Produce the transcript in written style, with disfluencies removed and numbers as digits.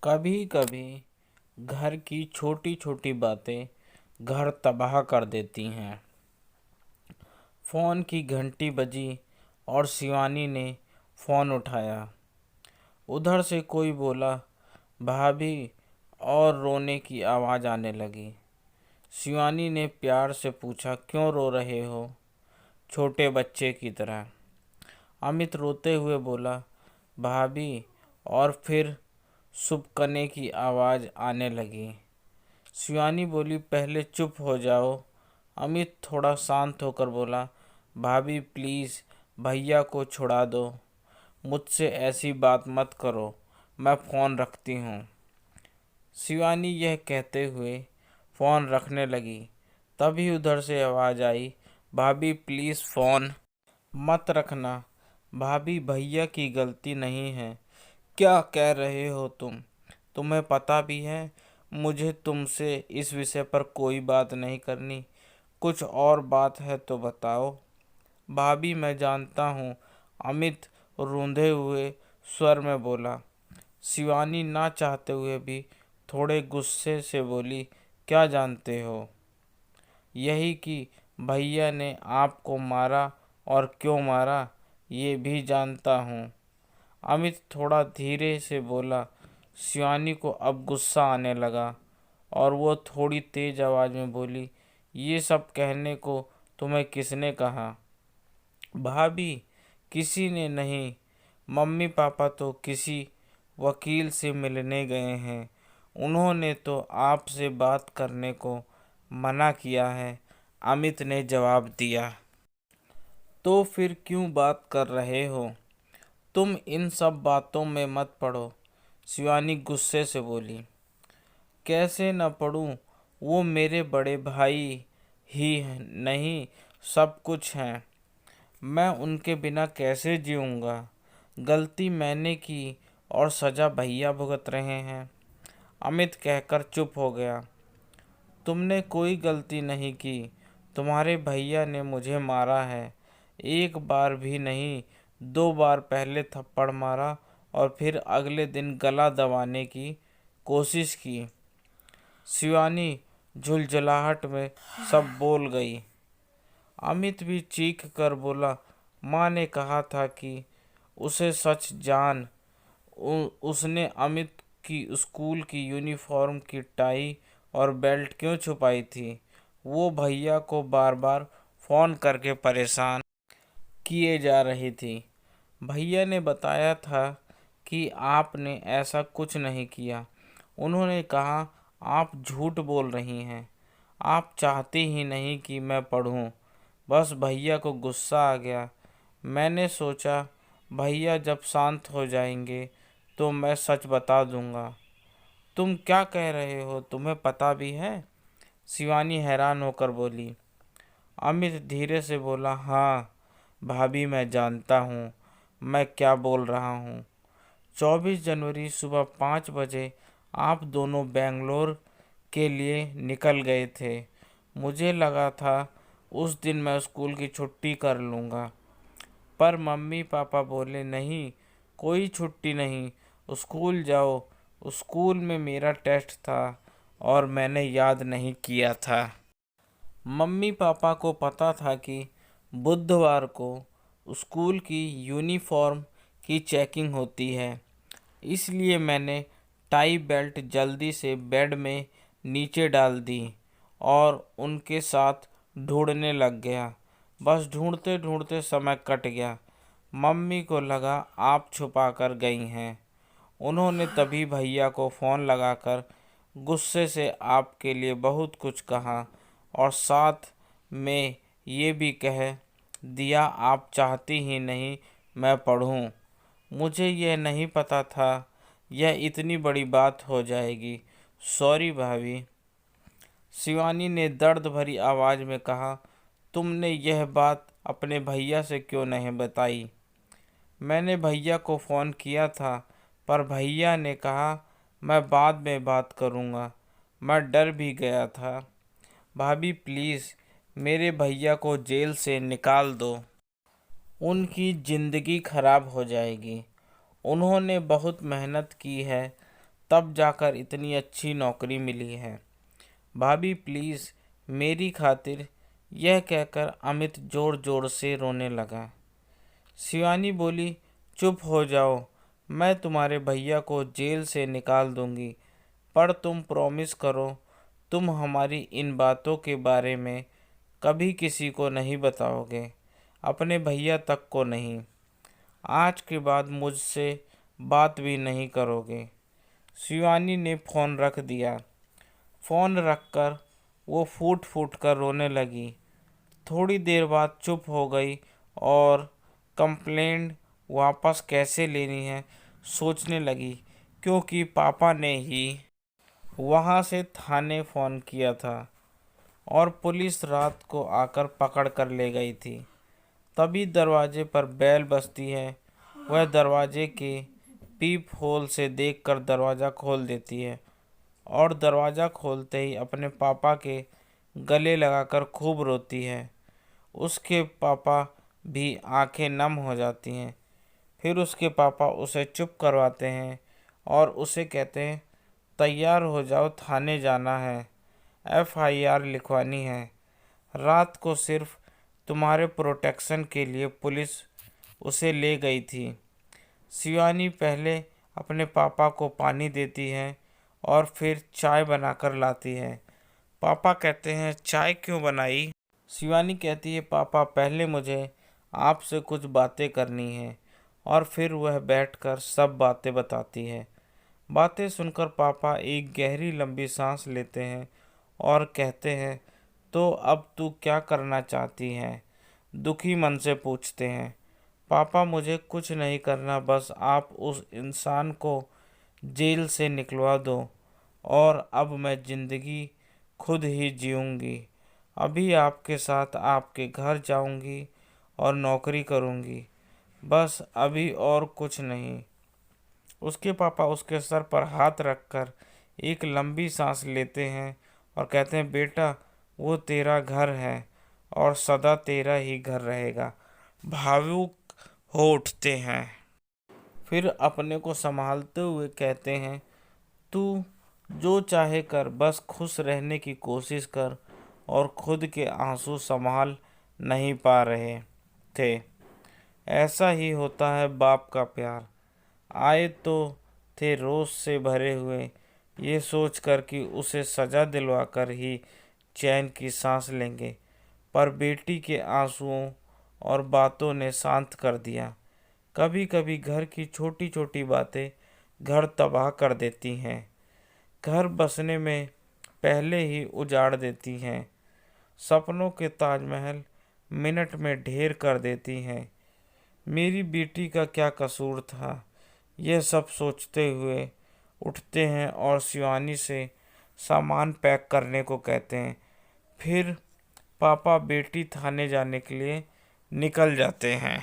कभी कभी घर की छोटी छोटी बातें घर तबाह कर देती हैं। फ़ोन की घंटी बजी और शिवानी ने फ़ोन उठाया। उधर से कोई बोला, भाभी, और रोने की आवाज़ आने लगी। शिवानी ने प्यार से पूछा, क्यों रो रहे हो? छोटे बच्चे की तरह। अमित रोते हुए बोला, भाभी, और फिर सुबकने की आवाज़ आने लगी। शिवानी बोली, पहले चुप हो जाओ। अमित थोड़ा शांत होकर बोला, भाभी प्लीज़ भैया को छुड़ा दो, मुझसे ऐसी बात मत करो, मैं फ़ोन रखती हूँ। शिवानी यह कहते हुए फ़ोन रखने लगी। तभी उधर से आवाज़ आई, भाभी प्लीज़ फ़ोन मत रखना। भाभी, भैया की गलती नहीं है। क्या कह रहे हो तुम? तुम्हें पता भी है मुझे तुमसे इस विषय पर कोई बात नहीं करनी। कुछ और बात है तो बताओ। भाभी, मैं जानता हूँ, अमित रूंधे हुए स्वर में बोला। शिवानी ना चाहते हुए भी थोड़े गुस्से से बोली, क्या जानते हो? यही कि भैया ने आपको मारा, और क्यों मारा ये भी जानता हूँ। अमित थोड़ा धीरे से बोला। शिवानी को अब गुस्सा आने लगा और वो थोड़ी तेज आवाज़ में बोली, ये सब कहने को तुम्हें किसने कहा? भाभी, किसी ने नहीं। मम्मी पापा तो किसी वकील से मिलने गए हैं। उन्होंने तो आपसे बात करने को मना किया है, अमित ने जवाब दिया। तो फिर क्यों बात कर रहे हो? तुम इन सब बातों में मत पड़ो, शिवानी गुस्से से बोली। कैसे न पढ़ूं? वो मेरे बड़े भाई ही नहीं सब कुछ हैं। मैं उनके बिना कैसे जीऊँगा? गलती मैंने की और सज़ा भैया भुगत रहे हैं। अमित कहकर चुप हो गया। तुमने कोई गलती नहीं की। तुम्हारे भैया ने मुझे मारा है। एक बार भी नहीं, 2 बार। पहले थप्पड़ मारा और फिर अगले दिन गला दबाने की कोशिश की। शिवानी झुलझुलाहट में सब बोल गई। अमित भी चीख कर बोला, माँ ने कहा था कि उसे सच जान। उसने अमित की स्कूल की यूनिफॉर्म की टाई और बेल्ट क्यों छुपाई थी? वो भैया को बार बार फ़ोन करके परेशान किए जा रही थी। भैया ने बताया था कि आपने ऐसा कुछ नहीं किया। उन्होंने कहा, आप झूठ बोल रही हैं। आप चाहती ही नहीं कि मैं पढ़ूं। बस भैया को गुस्सा आ गया। मैंने सोचा भैया जब शांत हो जाएंगे तो मैं सच बता दूंगा। तुम क्या कह रहे हो? तुम्हें पता भी है? शिवानी हैरान होकर बोली। अमित धीरे से बोला, हाँ भाभी, मैं जानता हूँ मैं क्या बोल रहा हूँ। 24 जनवरी सुबह 5 बजे आप दोनों बेंगलोर के लिए निकल गए थे। मुझे लगा था उस दिन मैं स्कूल की छुट्टी कर लूँगा, पर मम्मी पापा बोले, नहीं, कोई छुट्टी नहीं, स्कूल जाओ। स्कूल में मेरा टेस्ट था और मैंने याद नहीं किया था। मम्मी पापा को पता था कि बुधवार को स्कूल की यूनिफॉर्म की चेकिंग होती है, इसलिए मैंने टाई बेल्ट जल्दी से बेड में नीचे डाल दी और उनके साथ ढूंढने लग गया। बस ढूंढते ढूंढते समय कट गया। मम्मी को लगा आप छुपा कर गई हैं। उन्होंने तभी भैया को फ़ोन लगाकर गुस्से से आपके लिए बहुत कुछ कहा और साथ में ये भी कह दिया, आप चाहती ही नहीं मैं पढ़ूं। मुझे यह नहीं पता था यह इतनी बड़ी बात हो जाएगी। सॉरी भाभी, शिवानी ने दर्द भरी आवाज़ में कहा। तुमने यह बात अपने भैया से क्यों नहीं बताई? मैंने भैया को फ़ोन किया था, पर भैया ने कहा मैं बाद में बात करूँगा। मैं डर भी गया था। भाभी प्लीज़ मेरे भैया को जेल से निकाल दो। उनकी ज़िंदगी खराब हो जाएगी। उन्होंने बहुत मेहनत की है तब जाकर इतनी अच्छी नौकरी मिली है। भाभी प्लीज़ मेरी खातिर, यह कहकर अमित जोर जोर से रोने लगा। शिवानी बोली, चुप हो जाओ, मैं तुम्हारे भैया को जेल से निकाल दूंगी, पर तुम प्रॉमिस करो तुम हमारी इन बातों के बारे में कभी किसी को नहीं बताओगे, अपने भैया तक को नहीं। आज के बाद मुझसे बात भी नहीं करोगे। शिवानी ने फ़ोन रख दिया। फ़ोन रखकर वो फूट फूट कर रोने लगी। थोड़ी देर बाद चुप हो गई और कंप्लेंट वापस कैसे लेनी है सोचने लगी, क्योंकि पापा ने ही वहाँ से थाने फ़ोन किया था और पुलिस रात को आकर पकड़ कर ले गई थी। तभी दरवाजे पर बेल बजती है। वह दरवाजे के पीप होल से देखकर दरवाज़ा खोल देती है और दरवाज़ा खोलते ही अपने पापा के गले लगाकर खूब रोती है। उसके पापा भी आंखें नम हो जाती हैं। फिर उसके पापा उसे चुप करवाते हैं और उसे कहते हैं, तैयार हो जाओ, थाने जाना है, FIR लिखवानी है। रात को सिर्फ तुम्हारे प्रोटेक्शन के लिए पुलिस उसे ले गई थी। शिवानी पहले अपने पापा को पानी देती है और फिर चाय बनाकर लाती है। पापा कहते हैं, चाय क्यों बनाई? शिवानी कहती है, पापा पहले मुझे आपसे कुछ बातें करनी है, और फिर वह बैठकर सब बातें बताती है। बातें सुनकर पापा एक गहरी लंबी सांस लेते हैं और कहते हैं, तो अब तू क्या करना चाहती है? दुखी मन से पूछते हैं। पापा मुझे कुछ नहीं करना, बस आप उस इंसान को जेल से निकलवा दो और अब मैं ज़िंदगी खुद ही जीऊँगी। अभी आपके साथ आपके घर जाऊँगी और नौकरी करूँगी, बस अभी और कुछ नहीं। उसके पापा उसके सर पर हाथ रखकर एक लंबी सांस लेते हैं और कहते हैं, बेटा वो तेरा घर है और सदा तेरा ही घर रहेगा। भावुक हो उठते हैं। फिर अपने को संभालते हुए कहते हैं, तू जो चाहे कर, बस खुश रहने की कोशिश कर। और खुद के आंसू संभाल नहीं पा रहे थे। ऐसा ही होता है बाप का प्यार। आए तो थे रोष से भरे हुए, ये सोचकर कि उसे सज़ा दिलवाकर ही चैन की सांस लेंगे, पर बेटी के आंसुओं और बातों ने शांत कर दिया। कभी कभी घर की छोटी छोटी बातें घर तबाह कर देती हैं, घर बसने में पहले ही उजाड़ देती हैं, सपनों के ताजमहल मिनट में ढेर कर देती हैं। मेरी बेटी का क्या कसूर था? यह सब सोचते हुए उठते हैं और शिवानी से सामान पैक करने को कहते हैं। फिर पापा बेटी थाने जाने के लिए निकल जाते हैं।